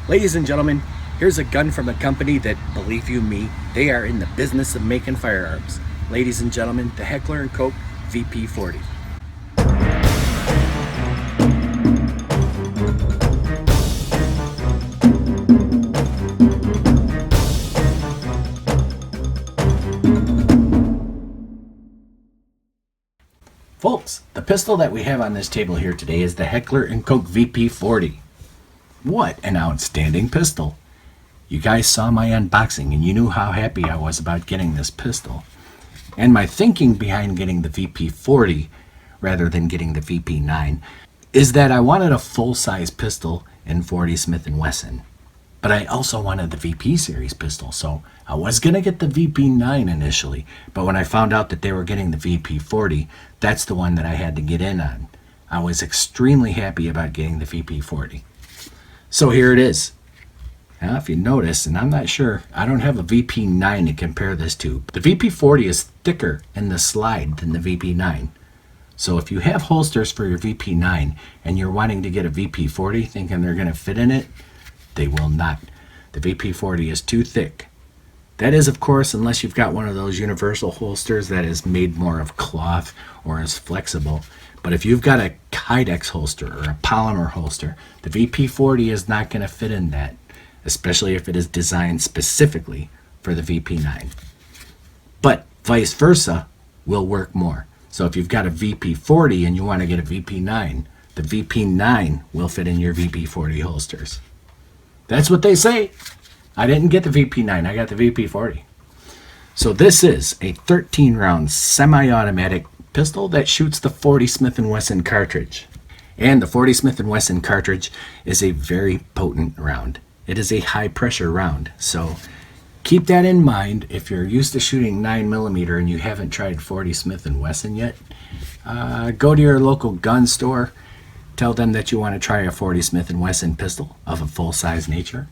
Ladies and gentlemen, here's a gun from a company that, believe you me, they are in the business of making firearms. Ladies and gentlemen, the Heckler & Koch VP40. Folks, the pistol that we have on this table here today is the Heckler & Koch VP40. What an outstanding pistol. You guys saw my unboxing and you knew how happy I was about getting this pistol. And my thinking behind getting the VP40 rather than getting the VP9 is that I wanted a full-size pistol in 40 Smith & Wesson. But I also wanted the VP series pistol, so I was going to get the VP9 initially. But when I found out that they were getting the VP40, that's the one that I had to get in on. I was extremely happy about getting the VP40. So here it is. Now if you notice, and I'm not sure, I don't have a VP9 to compare this to. The VP40 is thicker in the slide than the VP9. So if you have holsters for your VP9 and you're wanting to get a VP40 thinking they're going to fit in it, they will not. The VP40 is too thick. That is, of course, unless you've got one of those universal holsters that is made more of cloth or is flexible. But if you've got a Kydex holster or a polymer holster, the VP40 is not going to fit in that, especially if it is designed specifically for the VP9. But vice versa will work more. So if you've got a VP40 and you want to get a VP9, the VP9 will fit in your VP40 holsters. That's what they say. I didn't get the VP9, I got the VP40. So this is a 13-round semi-automatic pistol that shoots the 40 Smith & Wesson cartridge. And the 40 Smith & Wesson cartridge is a very potent round. It is a high-pressure round. So keep that in mind if you're used to shooting 9mm and you haven't tried 40 Smith & Wesson yet. Go to your local gun store. Tell them that you want to try a 40 Smith & Wesson pistol of a full-size nature.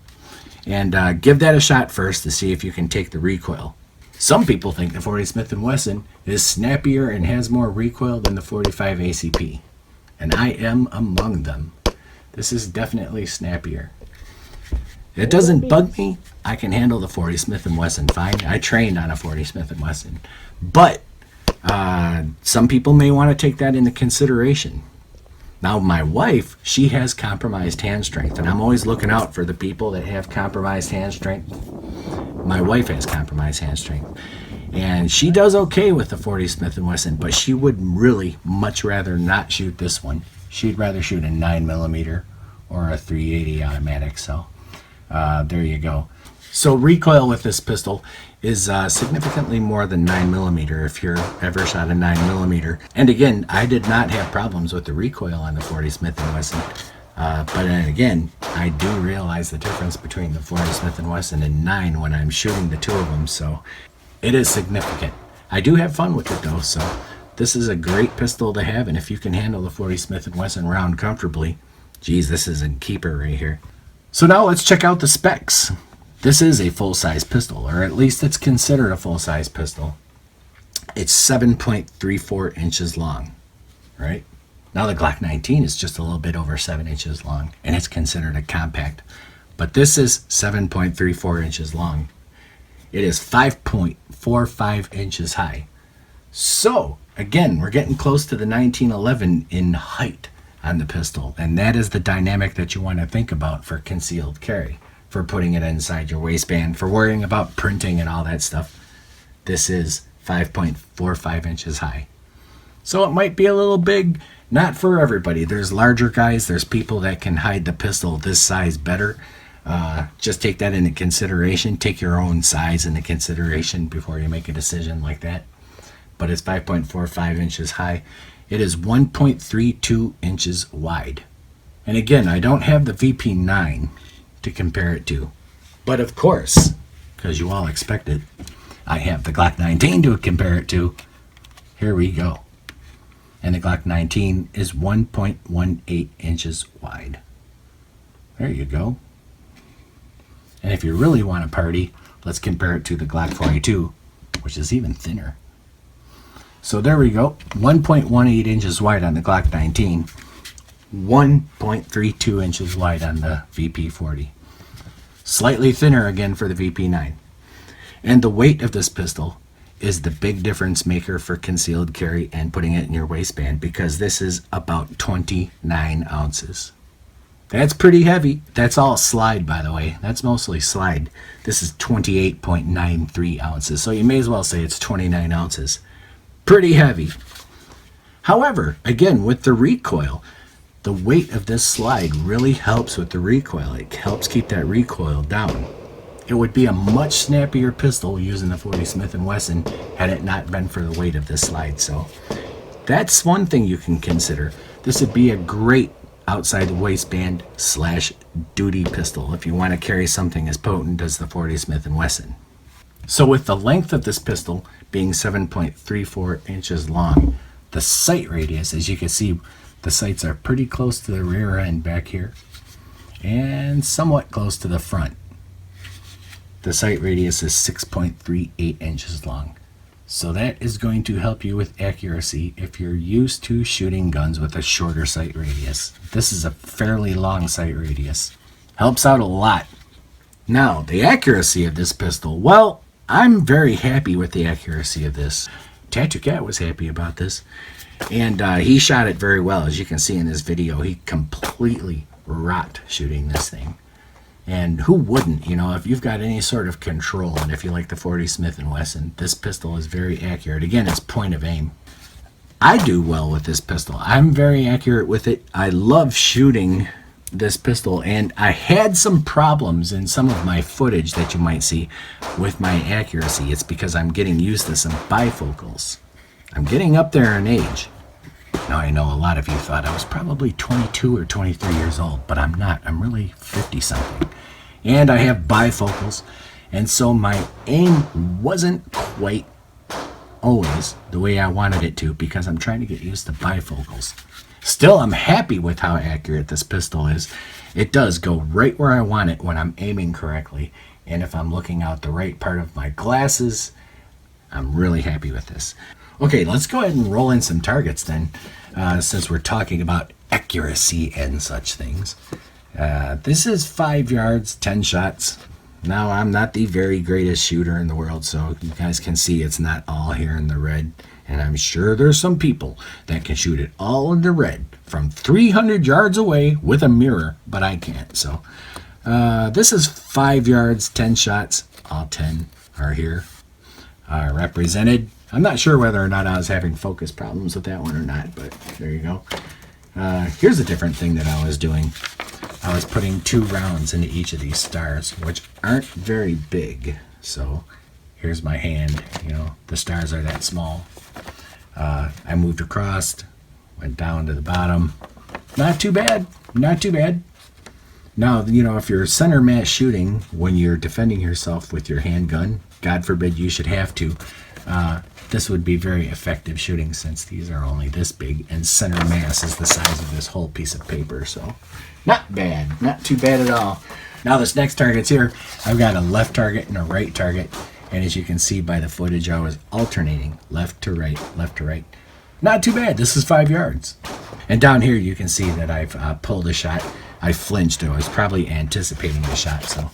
And give that a shot first to see if you can take the recoil. Some people think the 40 Smith & Wesson is snappier and has more recoil than the 45 ACP. And I am among them. This is definitely snappier. It doesn't bug me. I can handle the 40 Smith & Wesson fine. I trained on a 40 Smith & Wesson. But some people may want to take that into consideration. Now, my wife, she has compromised hand strength, and I'm always looking out for the people that have compromised hand strength. My wife has compromised hand strength, and she does okay with the 40 Smith & Wesson, but she would really much rather not shoot this one. She'd rather shoot a 9mm or a 380 automatic, so there you go. So recoil with this pistol is significantly more than 9mm if you're ever shot a 9mm. And again, I did not have problems with the recoil on the 40 Smith & Wesson. But then again, I do realize the difference between the 40 Smith & Wesson and 9 when I'm shooting the two of them, so it is significant. I do have fun with it though, so this is a great pistol to have, and if you can handle the 40 Smith & Wesson round comfortably, geez, this is a keeper right here. So now let's check out the specs. This is a full-size pistol, or at least it's considered a full-size pistol. It's 7.34 inches long, right? Now the Glock 19 is just a little bit over 7 inches long, and it's considered a compact. But this is 7.34 inches long. It is 5.45 inches high. So, again, we're getting close to the 1911 in height on the pistol, and that is the dynamic that you want to think about for concealed carry. For putting it inside your waistband, for worrying about printing and all that stuff. This is 5.45 inches high. So it might be a little big, not for everybody. There's larger guys, there's people that can hide the pistol this size better. Just take that into consideration. Take your own size into consideration before you make a decision like that. But it's 5.45 inches high. It is 1.32 inches wide. And again, I don't have the VP9 to compare it to, but of course, because you all expect it, I have the Glock 19 to compare it to. Here we go. And the Glock 19 is 1.18 inches wide. There you go. And if you really want to party, let's compare it to the Glock 42, which is even thinner. So there we go. 1.18 inches wide on the Glock 19, 1.32 inches wide on the VP40. Slightly thinner again for the VP9. And the weight of this pistol is the big difference maker for concealed carry and putting it in your waistband, because this is about 29 ounces. That's pretty heavy. That's all slide, by the way. That's mostly slide. This is 28.93 ounces, so you may as well say it's 29 ounces. Pretty heavy. However, again, with the recoil, the weight of this slide really helps with the recoil. It helps keep that recoil down. It would be a much snappier pistol using the 40 Smith & Wesson had it not been for the weight of this slide. So that's one thing you can consider. This would be a great outside the waistband / duty pistol if you want to carry something as potent as the 40 Smith & Wesson. So with the length of this pistol being 7.34 inches long, the sight radius, as you can see, the sights are pretty close to the rear end back here and somewhat close to the front. The sight radius is 6.38 inches long. So that is going to help you with accuracy if you're used to shooting guns with a shorter sight radius. This is a fairly long sight radius. Helps out a lot. Now, the accuracy of this pistol, well, I'm very happy with the accuracy of this. Tattoo Cat was happy about this. And he shot it very well. As you can see in this video, he completely rocked shooting this thing. And who wouldn't, you know, if you've got any sort of control, and if you like the 40 Smith & Wesson, this pistol is very accurate. Again, it's point of aim. I do well with this pistol. I'm very accurate with it. I love shooting this pistol, and I had some problems in some of my footage that you might see with my accuracy. It's because I'm getting used to some bifocals. I'm getting up there in age. Now, I know a lot of you thought I was probably 22 or 23 years old, but I'm not. I'm really 50-something. And I have bifocals, and so my aim wasn't quite always the way I wanted it to, because I'm trying to get used to bifocals. Still, I'm happy with how accurate this pistol is. It does go right where I want it when I'm aiming correctly, and if I'm looking out the right part of my glasses, I'm really happy with this. Okay, let's go ahead and roll in some targets then, since we're talking about accuracy and such things. This is 5 yards, 10 shots. Now, I'm not the very greatest shooter in the world, so you guys can see it's not all here in the red. And I'm sure there's some people that can shoot it all in the red from 300 yards away with a mirror, but I can't. So this is 5 yards, 10 shots. All 10 are here, represented. I'm not sure whether or not I was having focus problems with that one or not, but there you go. Here's a different thing that I was doing. I was putting 2 rounds into each of these stars, which aren't very big. So here's my hand. You know, the stars are that small. I moved across, went down to the bottom. Not too bad. Not too bad. Now, you know, if you're center mass shooting when you're defending yourself with your handgun, God forbid you should have to, this would be very effective shooting, since these are only this big and center mass is the size of this whole piece of paper. So not bad, not too bad at all. Now this next target's here. I've got a left target and a right target, and as you can see by the footage, I was alternating left to right, left to right. Not too bad. This is 5 yards. And down here you can see that I've pulled a shot. I flinched. I was probably anticipating the shot, so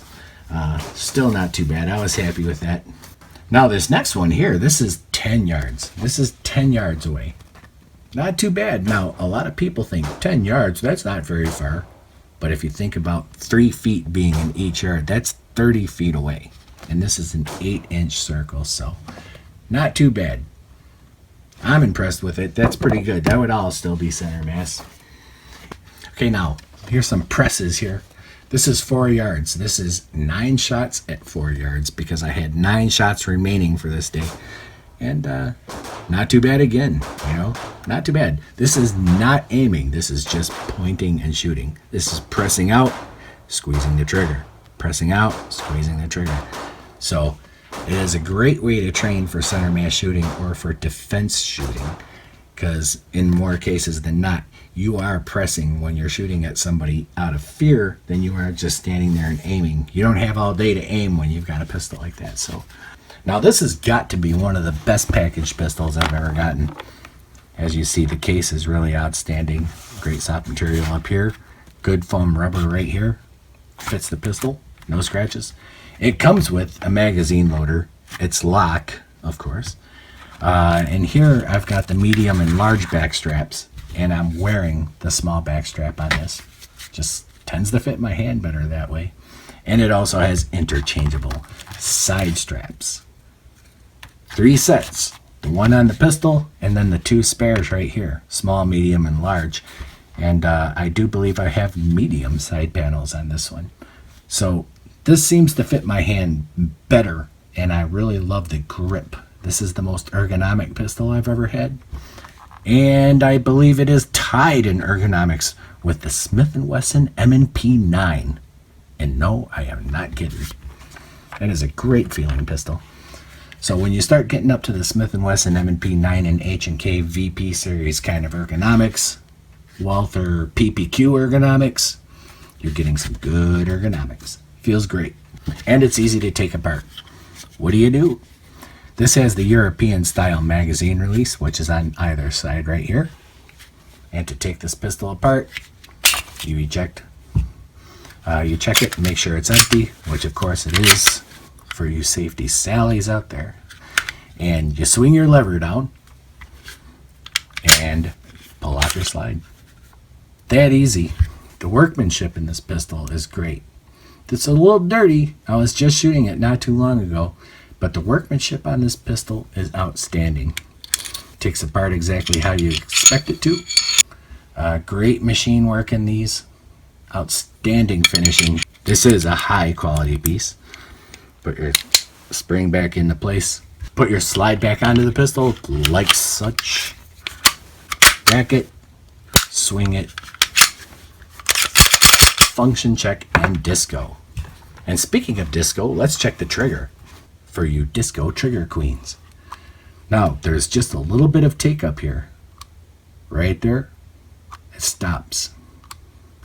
still not too bad. I was happy with that. Now this next one here, this is 10 yards. This is 10 yards away. Not too bad. Now, a lot of people think 10 yards, that's not very far. But if you think about 3 feet being in each yard, that's 30 feet away. And this is an 8-inch circle, so not too bad. I'm impressed with it. That's pretty good. That would all still be center mass. Okay, now, here's some presses here. This is 4 yards. This is 9 shots at 4 yards, because I had 9 shots remaining for this day. And not too bad again, you know, not too bad. This is not aiming. This is just pointing and shooting. This is pressing out, squeezing the trigger. Pressing out, squeezing the trigger. So it is a great way to train for center mass shooting or for defense shooting, because in more cases than not, you are pressing when you're shooting at somebody out of fear than you are just standing there and aiming. You don't have all day to aim when you've got a pistol like that. So now this has got to be one of the best packaged pistols I've ever gotten. As you see, the case is really outstanding. Great soft material up here. Good foam rubber right here. Fits the pistol. No scratches. It comes with a magazine loader. It's lock, of course. And here I've got the medium and large back straps, and I'm wearing the small back strap on this. Just tends to fit my hand better that way. And it also has interchangeable side straps. 3 sets. The one on the pistol, and then the 2 spares right here. Small, medium, and large. And I do believe I have medium side panels on this one. So this seems to fit my hand better, and I really love the grip. This is the most ergonomic pistol I've ever had. And I believe it is tied in ergonomics with the Smith & Wesson M&P 9. And no, I am not kidding. That is a great feeling pistol. So when you start getting up to the Smith & Wesson M&P 9 and H&K VP series kind of ergonomics, Walther PPQ ergonomics, you're getting some good ergonomics. Feels great. And it's easy to take apart. What do? This has the European style magazine release, which is on either side right here. And to take this pistol apart, you eject. You check it and make sure it's empty, which of course it is for you safety Sallies out there. And you swing your lever down and pull off your slide. That easy. The workmanship in this pistol is great. It's a little dirty. I was just shooting it not too long ago, but the workmanship on this pistol is outstanding. Takes apart exactly how you expect it to. Great machine work in these. Outstanding finishing. This is a high quality piece. Put your spring back into place. Put your slide back onto the pistol like such. Back it. Swing it. Function check and disco. And speaking of disco, let's check the trigger for you disco trigger queens. Now, there's just a little bit of take up here. Right there. It stops.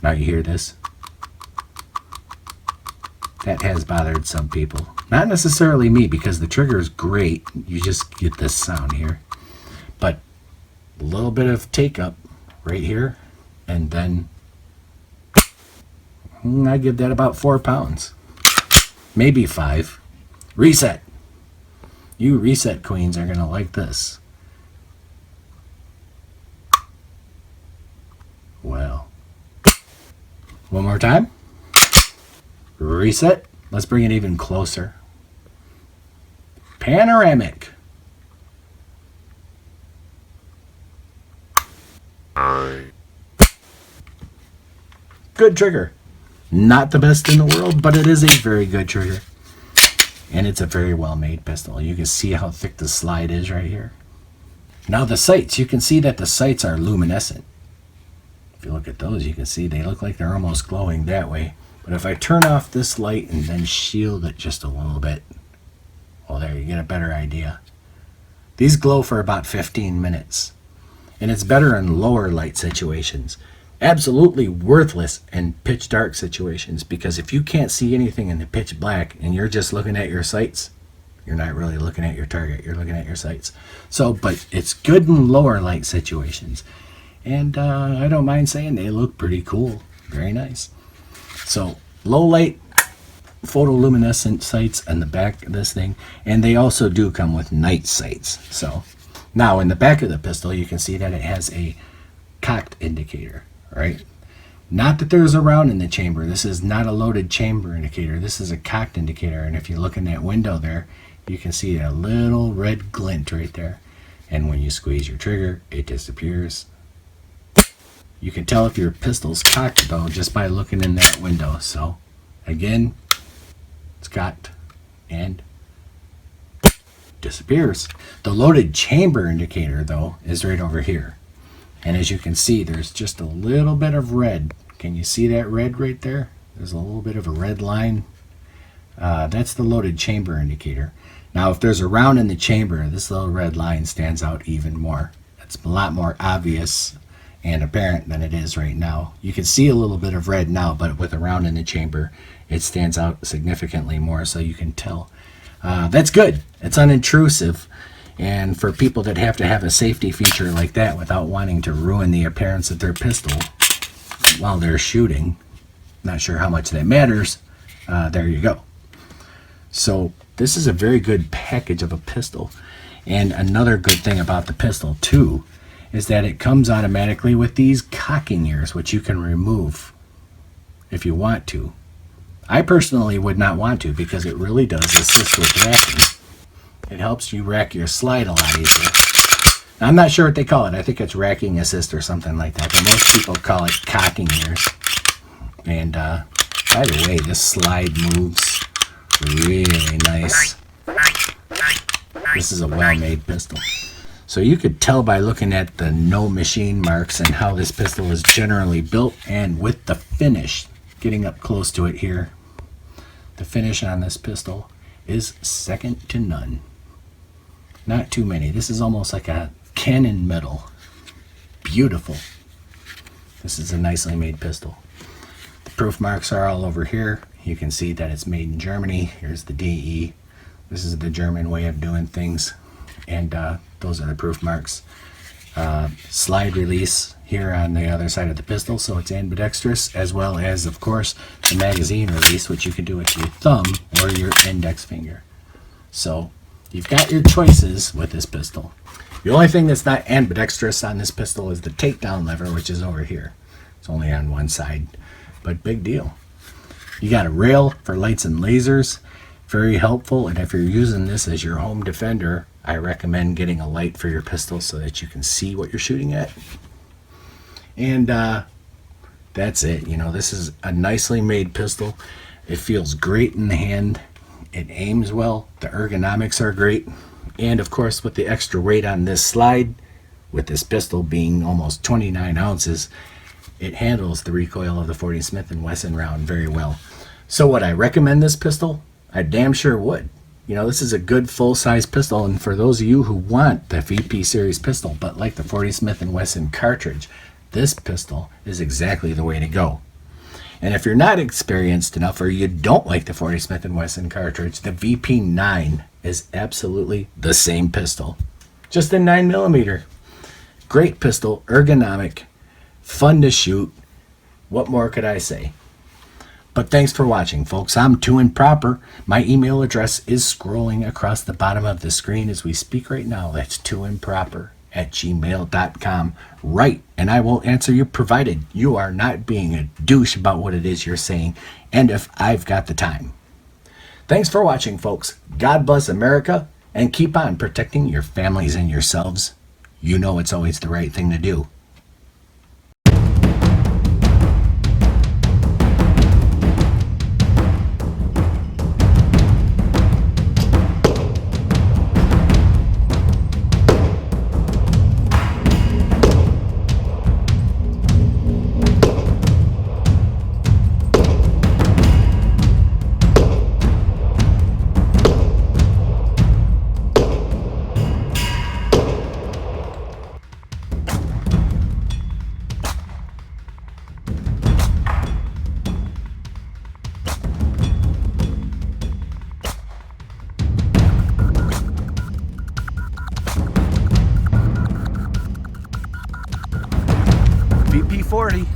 Now you hear this? That has bothered some people. Not necessarily me, because the trigger is great. You just get this sound here. But a little bit of take up right here, and then I give that about 4 pounds. Maybe 5. Reset. You reset queens are going to like this. Well. One more time. Reset. Let's bring it even closer. Panoramic. Good trigger. Not the best in the world, but it is a very good trigger. And it's a very well made pistol. You can see how thick the slide is right here. Now the sights, you can see that the sights are luminescent. If you look at those, you can see they look like they're almost glowing that way. But if I turn off this light and then shield it just a little bit, well, there you get a better idea. These glow for about 15 minutes. And it's better in lower light situations. Absolutely worthless in pitch dark situations, because if you can't see anything in the pitch black and you're just looking at your sights, you're not really looking at your target, you're looking at your sights. So, but it's good in lower light situations. And I don't mind saying they look pretty cool. Very nice. So, low light photoluminescent sights on the back of this thing. And they also do come with night sights. So, now in the back of the pistol, you can see that it has a cocked indicator. Right? Not that there's a round in the chamber. This is not a loaded chamber indicator. This is a cocked indicator. And if you look in that window there, you can see a little red glint right there. And when you squeeze your trigger, it disappears. You can tell if your pistol's cocked though just by looking in that window. So again, it's cocked and disappears. The loaded chamber indicator though is right over here. And as you can see, there's just a little bit of red. Can you see that red right there? There's a little bit of a red line. That's the loaded chamber indicator. Now, if there's a round in the chamber, this little red line stands out even more. It's a lot more obvious and apparent than it is right now. You can see a little bit of red now, but with a round in the chamber, it stands out significantly more, so you can tell. That's good. It's unintrusive. And for people that have to have a safety feature like that without wanting to ruin the appearance of their pistol while they're shooting, not sure how much that matters, there you go. So this is a very good package of a pistol. And another good thing about the pistol too is that it comes automatically with these cocking ears, which you can remove if you want to. I personally would not want to, because it really does assist with racking. It helps you rack your slide a lot easier. Now, I'm not sure what they call it. I think it's racking assist or something like that, but most people call it cocking ears. And by the way, this slide moves really nice. This is a well-made pistol. So you could tell by looking at the no machine marks and how this pistol is generally built, and with the finish, getting up close to it here, the finish on this pistol is second to none. Not too many. This is almost like a cannon metal. Beautiful. This is a nicely made pistol. The proof marks are all over here. You can see that it's made in Germany. Here's the DE. This is the German way of doing things. And those are the proof marks. Slide release here on the other side of the pistol, so it's ambidextrous, as well as, of course, the magazine release, which you can do with your thumb or your index finger. So you've got your choices with this pistol. The only thing that's not ambidextrous on this pistol is the takedown lever, which is over here. It's only on one side, but big deal. You got a rail for lights and lasers. Very helpful, and if you're using this as your home defender, I recommend getting a light for your pistol so that you can see what you're shooting at. And that's it. You know, this is a nicely made pistol. It feels great in the hand. It aims well. The ergonomics are great. And of course, with the extra weight on this slide, with this pistol being almost 29 ounces, it handles the recoil of the 40 Smith & Wesson round very well. So would I recommend this pistol? I damn sure would. You know, this is a good full-size pistol, and for those of you who want the VP series pistol but like the 40 Smith & Wesson cartridge, this pistol is exactly the way to go. And if you're not experienced enough, or you don't like the 40 Smith & Wesson cartridge, the VP9 is absolutely the same pistol, just in 9mm. Great pistol, ergonomic, fun to shoot. What more could I say? But thanks for watching, folks. I'm Too Improper. My email address is scrolling across the bottom of the screen as we speak right now. That's tooimproper@gmail.com. Right, and I will answer you, provided you are not being a douche about what it is you're saying, and if I've got the time. Thanks for watching, folks. God bless America, and keep on protecting your families and yourselves. You know it's always the right thing to do. VP40.